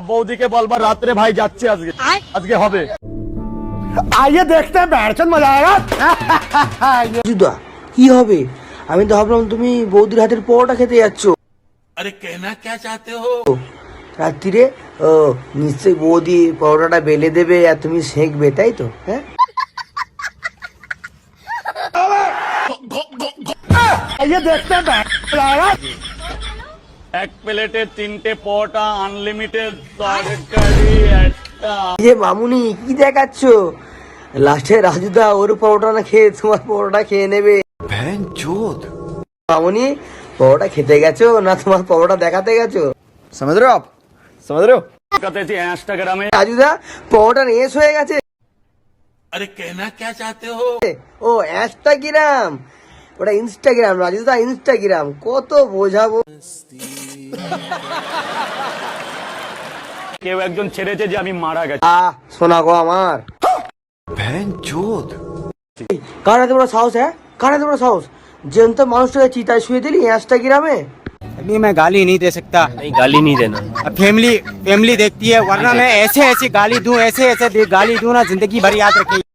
বৌদিকে বলবার রাত্রে ভাই যাচ্ছে আজকে আজকে হবে। आइए देखते हैं बैठचंद मजा आएगा। জুদা কি হবে? আমি তো ভাবলাম তুমি বৌদির হাতের পরোটা খেতে যাচ্ছ। अरे कहना क्या चाहते हो? রাত্রিরে ও নিশ্চয়ই বৌদি পরোটাটা বেলে দেবে আর তুমি সেঁকবে, তাই তো? হ্যাঁ, आइए देखते हैं बैठचंद मजा आएगा। এক প্লেটে 3টে পরোটা আনলিমিটেড তরকারি একটা। যে মামুনি কি দেখাচ্ছ? লাস্টে রাজুদা ওর পরোটা না খেয়ে তোমার পরোটা খেয়ে নেবে। মামুনি পরোটা খেতে গেছো না তোমার পরোটা দেখাতে গেছো? समझ रहे हो आप? समझ रहे हो? কলকাতাতে ইনস্টাগ্রামে রাজুদা পরোটা রেস হয়ে গেছে। अरे कहना क्या चाहते हो? ও ইনস্টাগ্রাম, ওটা ইনস্টাগ্রাম রাজুদা, ইনস্টাগ্রাম। কত বোঝাবো। কেউ একজন ছেড়েছে যে আমি মারা গেছি। শোনা গো আমার, কার এত বড় সাহস? হ্যাঁ, কার এত বড় সাহস? জ্যান্ত মানুষটাকে চিতায় শুয়ে দিলি ইনস্টাগ্রামে। अभी मैं गाली नहीं दे सकता। नहीं गाली नहीं देना। फैमिली देखती है, वरना मैं ऐसे गाली दूं, ऐसे गाली दूं ना, जिंदगी भर याद रखेगी।